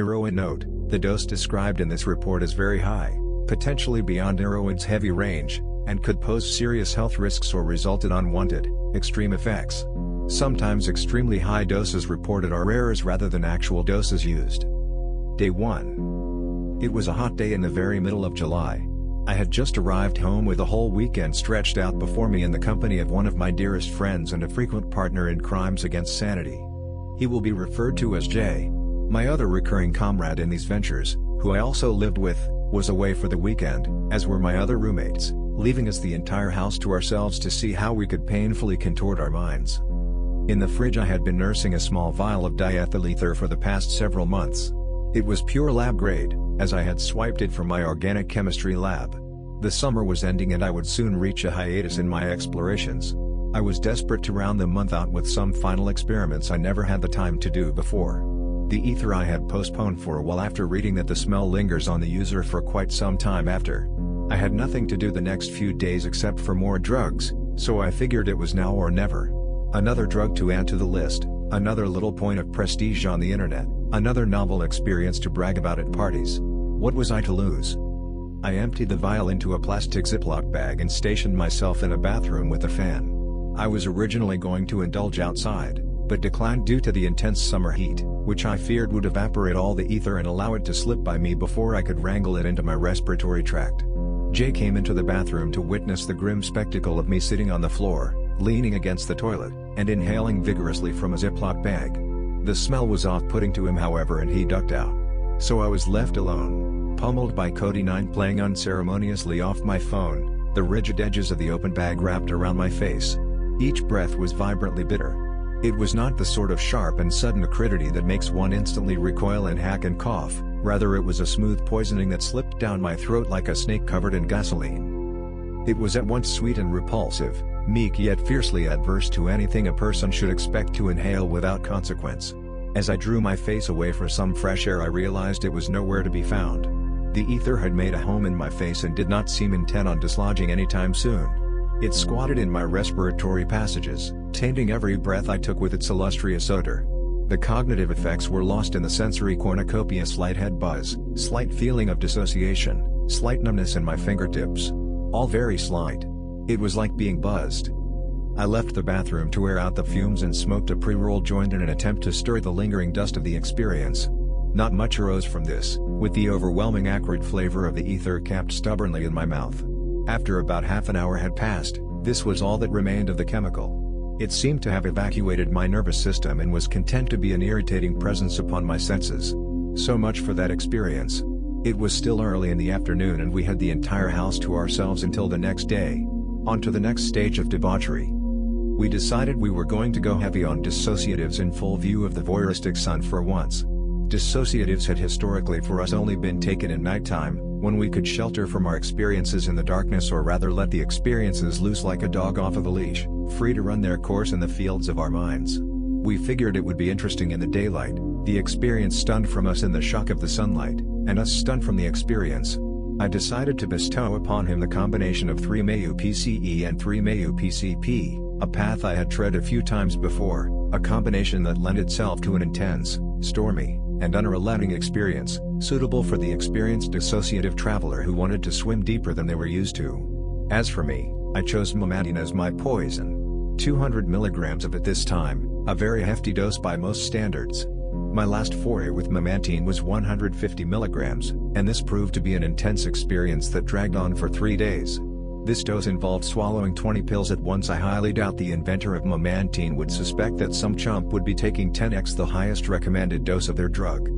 Erowid note: the dose described in this report is very high, potentially beyond Erowid's heavy range, and could pose serious health risks or result in unwanted, extreme effects. Sometimes extremely high doses reported are errors rather than actual doses used. Day 1. It was a hot day in the very middle of July. I had just arrived home with a whole weekend stretched out before me in the company of one of my dearest friends and a frequent partner in crimes against sanity. He will be referred to as Jay. My other recurring comrade in these ventures, who I also lived with, was away for the weekend, as were my other roommates, leaving us the entire house to ourselves to see how we could painfully contort our minds. In the fridge I had been nursing a small vial of diethyl ether for the past several months. It was pure lab grade, as I had swiped it from my organic chemistry lab. The summer was ending and I would soon reach a hiatus in my explorations. I was desperate to round the month out with some final experiments I never had the time to do before. The ether I had postponed for a while after reading that the smell lingers on the user for quite some time after. I had nothing to do the next few days except for more drugs, so I figured it was now or never. Another drug to add to the list, another little point of prestige on the internet, another novel experience to brag about at parties. What was I to lose? I emptied the vial into a plastic Ziploc bag and stationed myself in a bathroom with a fan. I was originally going to indulge outside, but declined due to the intense summer heat, which I feared would evaporate all the ether and allow it to slip by me before I could wrangle it into my respiratory tract. Jay came into the bathroom to witness the grim spectacle of me sitting on the floor, leaning against the toilet, and inhaling vigorously from a Ziploc bag. The smell was off-putting to him however and he ducked out. So I was left alone, pummeled by Cody 9 playing unceremoniously off my phone, the rigid edges of the open bag wrapped around my face. Each breath was vibrantly bitter. It was not the sort of sharp and sudden acridity that makes one instantly recoil and hack and cough, rather it was a smooth poisoning that slipped down my throat like a snake covered in gasoline. It was at once sweet and repulsive, meek yet fiercely adverse to anything a person should expect to inhale without consequence. As I drew my face away for some fresh air I realized it was nowhere to be found. The ether had made a home in my face and did not seem intent on dislodging anytime soon. It squatted in my respiratory passages, tainting every breath I took with its illustrious odor. The cognitive effects were lost in the sensory cornucopia: slight head buzz, slight feeling of dissociation, slight numbness in my fingertips. All very slight. It was like being buzzed. I left the bathroom to air out the fumes and smoked a pre-rolled joint in an attempt to stir the lingering dust of the experience. Not much arose from this, with the overwhelming acrid flavor of the ether capped stubbornly in my mouth. After about half an hour had passed, this was all that remained of the chemical. It seemed to have evacuated my nervous system and was content to be an irritating presence upon my senses. So much for that experience. It was still early in the afternoon and we had the entire house to ourselves until the next day. On to the next stage of debauchery. We decided we were going to go heavy on dissociatives in full view of the voyeuristic sun for once. Dissociatives had historically for us only been taken at nighttime, when we could shelter from our experiences in the darkness or rather let the experiences loose like a dog off of a leash, free to run their course in the fields of our minds. We figured it would be interesting in the daylight, the experience stunned from us in the shock of the sunlight, and us stunned from the experience. I decided to bestow upon him the combination of 3 MEO PCE and 3 MEO PCP, a path I had tread a few times before, a combination that lent itself to an intense, stormy, and unrelenting experience, suitable for the experienced dissociative traveler who wanted to swim deeper than they were used to. As for me, I chose Memantine as my poison. 200 milligrams of it this time, a very hefty dose by most standards. My last foray with Memantine was 150 milligrams, and this proved to be an intense experience that dragged on for 3 days. This dose involved swallowing 20 pills at once. I highly doubt the inventor of Memantine would suspect that some chump would be taking 10x the highest recommended dose of their drug.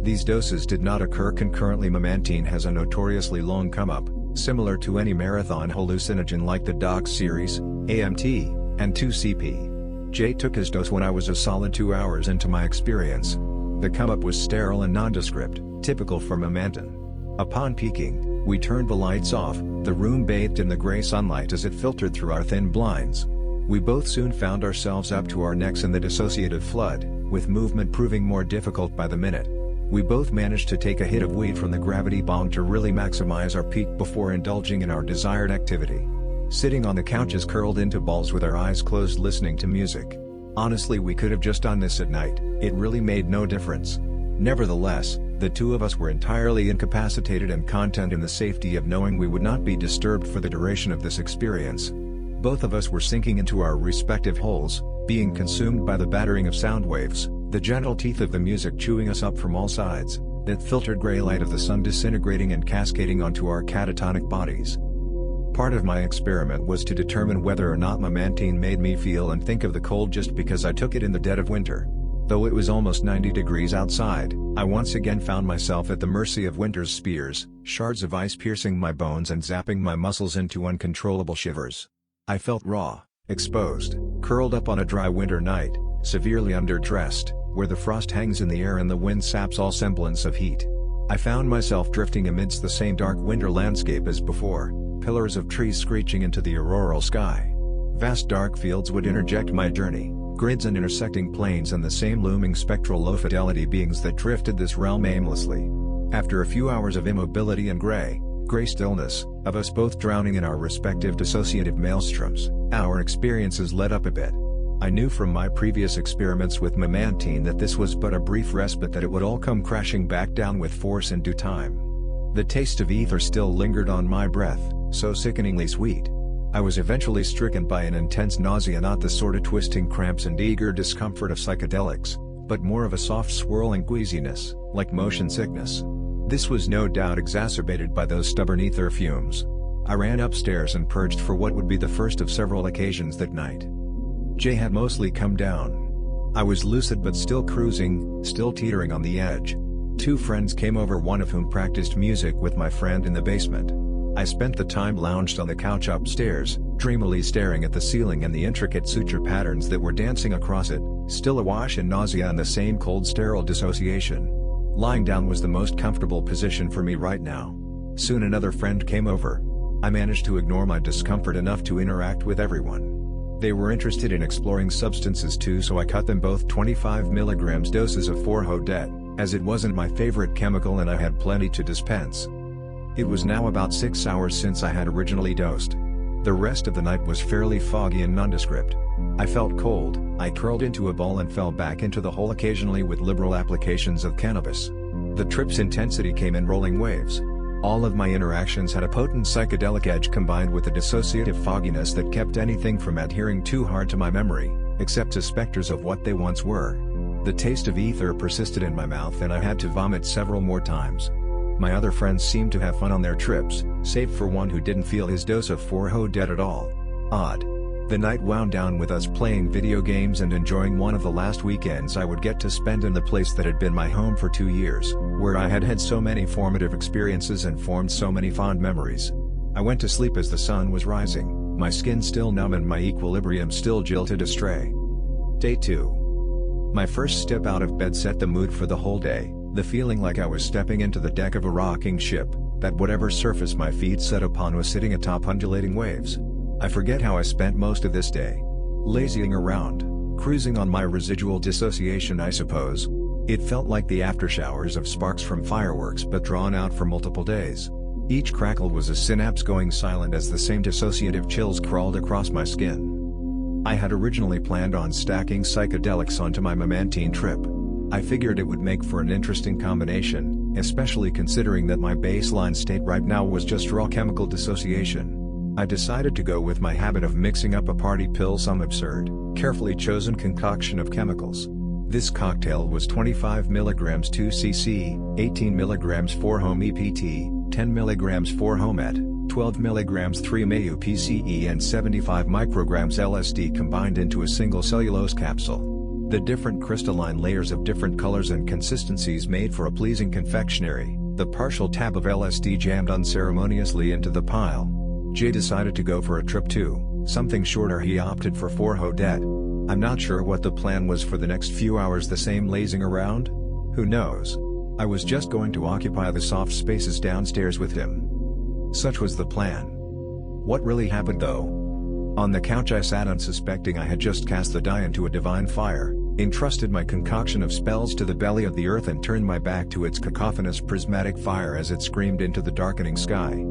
These doses did not occur concurrently. Memantine has a notoriously long come-up, similar to any marathon hallucinogen like the Dox series, AMT, and 2CP. Jay took his dose when I was a solid 2 hours into my experience. The come-up was sterile and nondescript, typical for Memantine. Upon peaking, we turned the lights off, the room bathed in the gray sunlight as it filtered through our thin blinds. We both soon found ourselves up to our necks in the dissociative flood, with movement proving more difficult by the minute. We both managed to take a hit of weed from the gravity bomb to really maximize our peak before indulging in our desired activity. Sitting on the couches curled into balls with our eyes closed listening to music. Honestly, we could have just done this at night, it really made no difference. Nevertheless, the two of us were entirely incapacitated and content in the safety of knowing we would not be disturbed for the duration of this experience. Both of us were sinking into our respective holes, being consumed by the battering of sound waves, the gentle teeth of the music chewing us up from all sides, that filtered gray light of the sun disintegrating and cascading onto our catatonic bodies. Part of my experiment was to determine whether or not Memantine made me feel and think of the cold just because I took it in the dead of winter. Though it was almost 90 degrees outside, I once again found myself at the mercy of winter's spears, shards of ice piercing my bones and zapping my muscles into uncontrollable shivers. I felt raw, exposed, curled up on a dry winter night, severely underdressed, where the frost hangs in the air and the wind saps all semblance of heat. I found myself drifting amidst the same dark winter landscape as before, pillars of trees screeching into the auroral sky. Vast dark fields would interject my journey, grids and intersecting planes and the same looming spectral low-fidelity beings that drifted this realm aimlessly. After a few hours of immobility and gray stillness, of us both drowning in our respective dissociative maelstroms, our experiences let up a bit. I knew from my previous experiments with Memantine that this was but a brief respite, that it would all come crashing back down with force in due time. The taste of ether still lingered on my breath, so sickeningly sweet. I was eventually stricken by an intense nausea, not the sort of twisting cramps and eager discomfort of psychedelics, but more of a soft swirling queasiness, like motion sickness. This was no doubt exacerbated by those stubborn ether fumes. I ran upstairs and purged for what would be the first of several occasions that night. Jay had mostly come down. I was lucid but still cruising, still teetering on the edge. Two friends came over, one of whom practiced music with my friend in the basement. I spent the time lounged on the couch upstairs, dreamily staring at the ceiling and the intricate suture patterns that were dancing across it, still awash in nausea and the same cold sterile dissociation. Lying down was the most comfortable position for me right now. Soon another friend came over. I managed to ignore my discomfort enough to interact with everyone. They were interested in exploring substances too, so I cut them both 25 mg doses of 4-HODET, as it wasn't my favorite chemical and I had plenty to dispense. It was now about 6 hours since I had originally dosed. The rest of the night was fairly foggy and nondescript. I felt cold, I curled into a ball and fell back into the hole occasionally with liberal applications of cannabis. The trip's intensity came in rolling waves. All of my interactions had a potent psychedelic edge combined with a dissociative fogginess that kept anything from adhering too hard to my memory, except as specters of what they once were. The taste of ether persisted in my mouth and I had to vomit several more times. My other friends seemed to have fun on their trips, save for one who didn't feel his dose of 4-HODET at all. Odd. The night wound down with us playing video games and enjoying one of the last weekends I would get to spend in the place that had been my home for 2 years, where I had had so many formative experiences and formed so many fond memories. I went to sleep as the sun was rising, my skin still numb and my equilibrium still jilted astray. Day 2. My first step out of bed set the mood for the whole day, the feeling like I was stepping into the deck of a rocking ship, that whatever surface my feet set upon was sitting atop undulating waves. I forget how I spent most of this day. Lazying around, cruising on my residual dissociation, I suppose. It felt like the aftershowers of sparks from fireworks but drawn out for multiple days. Each crackle was a synapse going silent as the same dissociative chills crawled across my skin. I had originally planned on stacking psychedelics onto my Memantine trip. I figured it would make for an interesting combination, especially considering that my baseline state right now was just raw chemical dissociation. I decided to go with my habit of mixing up a party pill, some absurd, carefully chosen concoction of chemicals. This cocktail was 25 mg 2C-C, 18 mg 4-HOME-EPT, 10 mg 4-HOMET, 12 mg 3-MEO PCE and 75 micrograms LSD combined into a single cellulose capsule. The different crystalline layers of different colors and consistencies made for a pleasing confectionery. The partial tab of LSD jammed unceremoniously into the pile. Jay decided to go for a trip too, something shorter. He opted for 4-HODET. I'm not sure what the plan was for the next few hours, the same lazing around? Who knows? I was just going to occupy the soft spaces downstairs with him. Such was the plan. What really happened though? On the couch I sat unsuspecting I had just cast the die into a divine fire, entrusted my concoction of spells to the belly of the earth and turned my back to its cacophonous prismatic fire as it screamed into the darkening sky.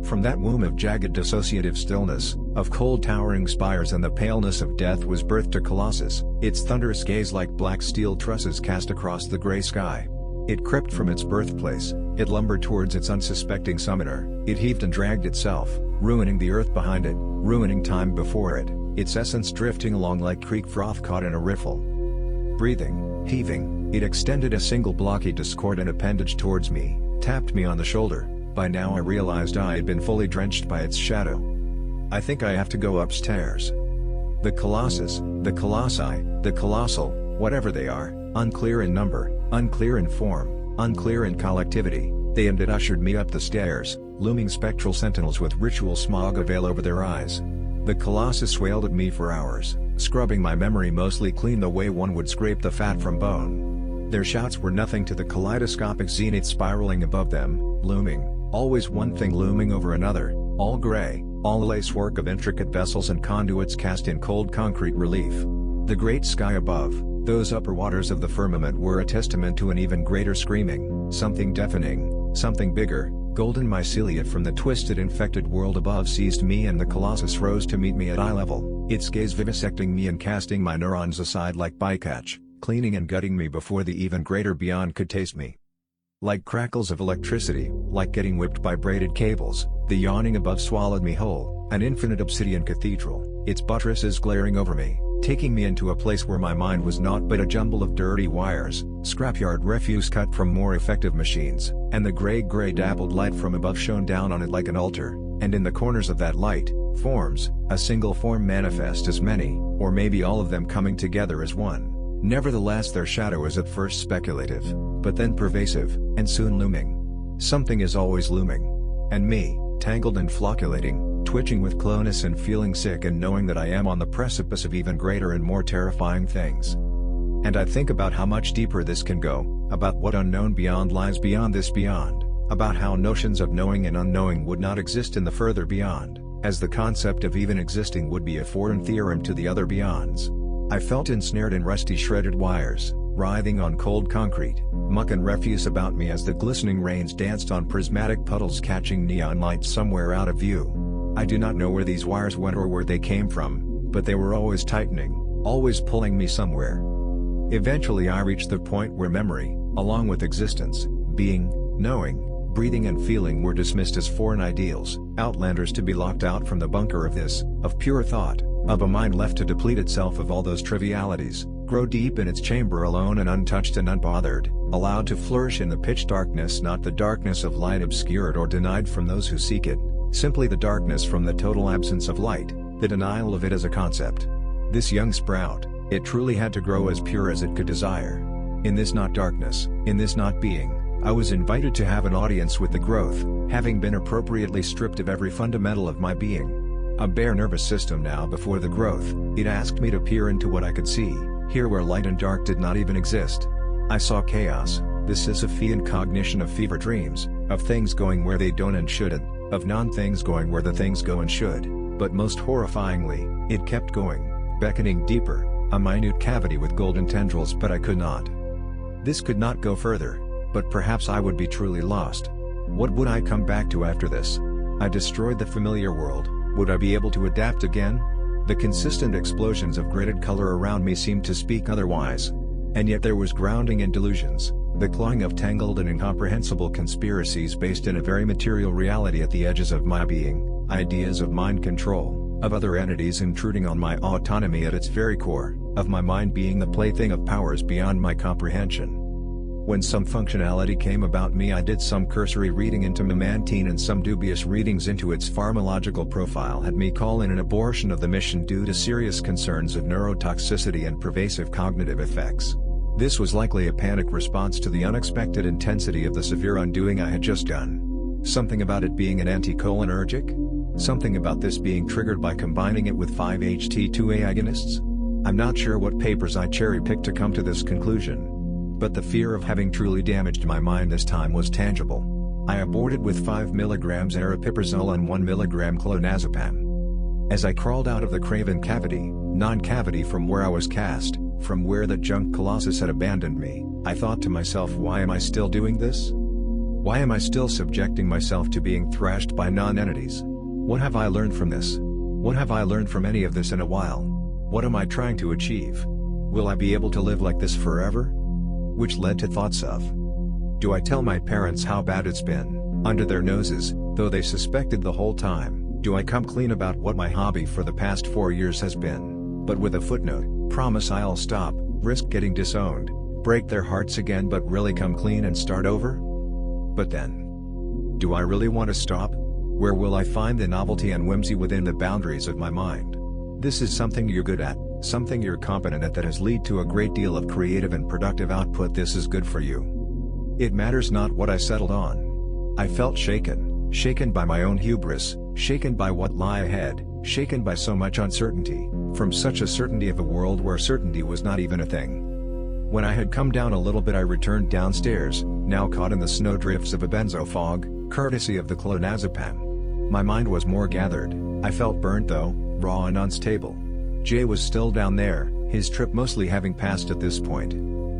From that womb of jagged dissociative stillness, of cold towering spires and the paleness of death was birthed a Colossus, its thunderous gaze like black steel trusses cast across the gray sky. It crept from its birthplace, it lumbered towards its unsuspecting summoner, it heaved and dragged itself, ruining the earth behind it, ruining time before it, its essence drifting along like creek froth caught in a riffle. Breathing, heaving, it extended a single blocky discordant appendage towards me, tapped me on the shoulder. By now I realized I had been fully drenched by its shadow. I think I have to go upstairs. The Colossus, the Colossi, the Colossal, whatever they are, unclear in number, unclear in form, unclear in collectivity, they and it ushered me up the stairs, looming spectral sentinels with ritual smog a veil over their eyes. The Colossus wailed at me for hours, scrubbing my memory mostly clean the way one would scrape the fat from bone. Their shouts were nothing to the kaleidoscopic zenith spiraling above them, looming, always one thing looming over another, all gray, all lacework of intricate vessels and conduits cast in cold concrete relief. The great sky above, those upper waters of the firmament were a testament to an even greater screaming, something deafening, something bigger. Golden mycelia from the twisted infected world above seized me and the Colossus rose to meet me at eye level, its gaze vivisecting me and casting my neurons aside like bycatch, cleaning and gutting me before the even greater beyond could taste me. Like crackles of electricity, like getting whipped by braided cables, the yawning above swallowed me whole, an infinite obsidian cathedral, its buttresses glaring over me, taking me into a place where my mind was naught but a jumble of dirty wires, scrapyard refuse cut from more effective machines, and the gray dappled light from above shone down on it like an altar, and in the corners of that light, forms, a single form manifest as many, or maybe all of them coming together as one. Nevertheless their shadow is at first speculative, but then pervasive, and soon looming. Something is always looming. And me, tangled and flocculating, twitching with clonus and feeling sick and knowing that I am on the precipice of even greater and more terrifying things. And I think about how much deeper this can go, about what unknown beyond lies beyond this beyond, about how notions of knowing and unknowing would not exist in the further beyond, as the concept of even existing would be a foreign theorem to the other beyonds. I felt ensnared in rusty shredded wires, writhing on cold concrete, muck and refuse about me as the glistening rains danced on prismatic puddles catching neon lights somewhere out of view. I do not know where these wires went or where they came from, but they were always tightening, always pulling me somewhere. Eventually I reached the point where memory, along with existence, being, knowing, breathing and feeling were dismissed as foreign ideals, outlanders to be locked out from the bunker of this, of pure thought, of a mind left to deplete itself of all those trivialities, grow deep in its chamber alone and untouched and unbothered, allowed to flourish in the pitch darkness, not the darkness of light obscured or denied from those who seek it, simply the darkness from the total absence of light, the denial of it as a concept. This young sprout, it truly had to grow as pure as it could desire. In this not darkness, in this not being, I was invited to have an audience with the growth, having been appropriately stripped of every fundamental of my being. A bare nervous system now before the growth, it asked me to peer into what I could see, here where light and dark did not even exist. I saw chaos, the Sisyphean cognition of fever dreams, of things going where they don't and shouldn't, of non-things going where the things go and should, but most horrifyingly, it kept going, beckoning deeper, a minute cavity with golden tendrils, but I could not. This could not go further, but perhaps I would be truly lost. What would I come back to after this? I destroyed the familiar world. Would I be able to adapt again? The consistent explosions of gridded color around me seemed to speak otherwise. And yet there was grounding in delusions, the clawing of tangled and incomprehensible conspiracies based in a very material reality at the edges of my being, ideas of mind control, of other entities intruding on my autonomy at its very core, of my mind being the plaything of powers beyond my comprehension. When some functionality came about me, I did some cursory reading into Memantine, and some dubious readings into its pharmacological profile had me call in an abortion of the mission due to serious concerns of neurotoxicity and pervasive cognitive effects. This was likely a panic response to the unexpected intensity of the severe undoing I had just done. Something about it being an anticholinergic? Something about this being triggered by combining it with 5-HT2A agonists? I'm not sure what papers I cherry-picked to come to this conclusion. But the fear of having truly damaged my mind this time was tangible. I aborted with 5 mg Aripiprazole and 1 mg Clonazepam. As I crawled out of the craven cavity, non-cavity from where I was cast, from where the junk Colossus had abandoned me, I thought to myself, why am I still doing this? Why am I still subjecting myself to being thrashed by non-entities? What have I learned from this? What have I learned from any of this in a while? What am I trying to achieve? Will I be able to live like this forever? Which led to thoughts of, Do I tell my parents how bad it's been, under their noses, though they suspected the whole time? Do I come clean about what my hobby for the past 4 years has been, but with a footnote, promise I'll stop, risk getting disowned, break their hearts again but really come clean and start over? But then, do I really want to stop? Where will I find the novelty and whimsy within the boundaries of my mind? This is something you're good at, something you're competent at that has led to a great deal of creative and productive output. This is good for you. It matters not what I settled on. I felt shaken by my own hubris, shaken by what lay ahead, shaken by so much uncertainty, from such a certainty of a world where certainty was not even a thing. When I had come down a little bit I returned downstairs, now caught in the snowdrifts of a benzo fog, courtesy of the clonazepam. My mind was more gathered, I felt burnt though, raw and unstable. Jay was still down there, his trip mostly having passed at this point.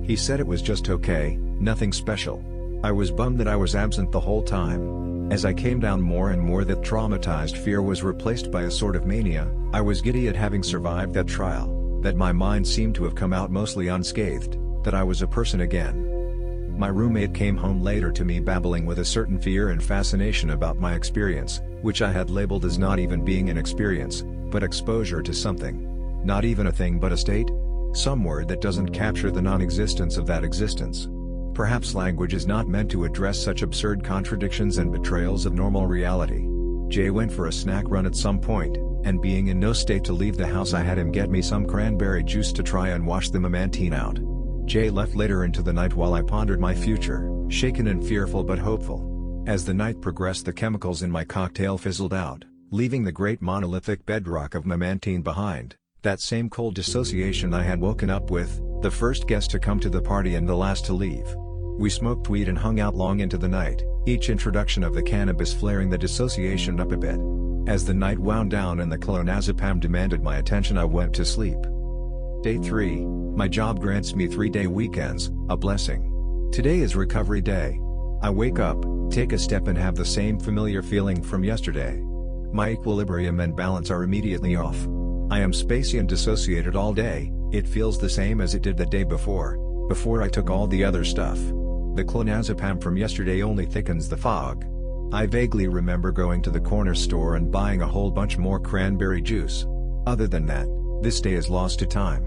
He said it was just okay, nothing special. I was bummed that I was absent the whole time. As I came down more and more that traumatized fear was replaced by a sort of mania. I was giddy at having survived that trial, that my mind seemed to have come out mostly unscathed, that I was a person again. My roommate came home later to me babbling with a certain fear and fascination about my experience, which I had labeled as not even being an experience, but exposure to something. Not even a thing but a state? Some word that doesn't capture the non-existence of that existence. Perhaps language is not meant to address such absurd contradictions and betrayals of normal reality. Jay went for a snack run at some point, and being in no state to leave the house I had him get me some cranberry juice to try and wash the Memantine out. Jay left later into the night while I pondered my future, shaken and fearful but hopeful. As the night progressed the chemicals in my cocktail fizzled out, leaving the great monolithic bedrock of Memantine behind, that same cold dissociation I had woken up with, the first guest to come to the party and the last to leave. We smoked weed and hung out long into the night, each introduction of the cannabis flaring the dissociation up a bit. As the night wound down and the clonazepam demanded my attention I went to sleep. Day 3, my job grants me 3-day weekends, a blessing. Today is recovery day. I wake up, take a step and have the same familiar feeling from yesterday. My equilibrium and balance are immediately off. I am spacey and dissociated all day, it feels the same as it did the day before I took all the other stuff. The clonazepam from yesterday only thickens the fog. I vaguely remember going to the corner store and buying a whole bunch more cranberry juice. Other than that, this day is lost to time.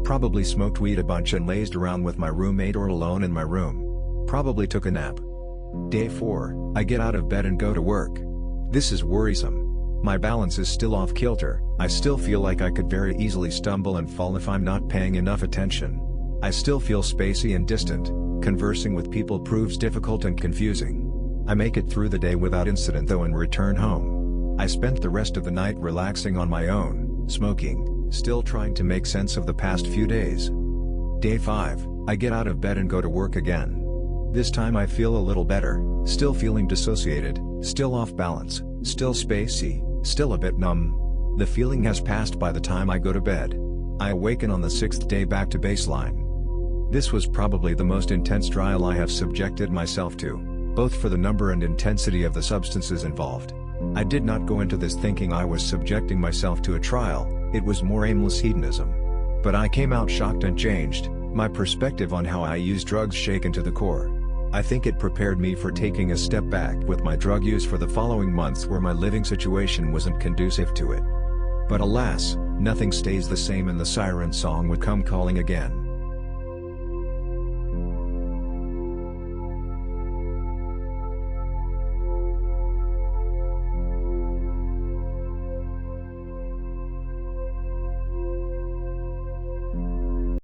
Probably smoked weed a bunch and lazed around with my roommate or alone in my room. Probably took a nap. Day 4, I get out of bed and go to work. This is worrisome. My balance is still off kilter, I still feel like I could very easily stumble and fall if I'm not paying enough attention. I still feel spacey and distant, conversing with people proves difficult and confusing. I make it through the day without incident though and return home. I spent the rest of the night relaxing on my own, smoking, still trying to make sense of the past few days. Day 5, I get out of bed and go to work again. This time I feel a little better, still feeling dissociated, still off balance, still spacey, still a bit numb. The feeling has passed by the time I go to bed. I awaken on the 6th day back to baseline. This was probably the most intense trial I have subjected myself to, both for the number and intensity of the substances involved. I did not go into this thinking I was subjecting myself to a trial, it was more aimless hedonism. But I came out shocked and changed, my perspective on how I use drugs shaken to the core. I think it prepared me for taking a step back with my drug use for the following months where my living situation wasn't conducive to it. But alas, nothing stays the same and the siren song would come calling again.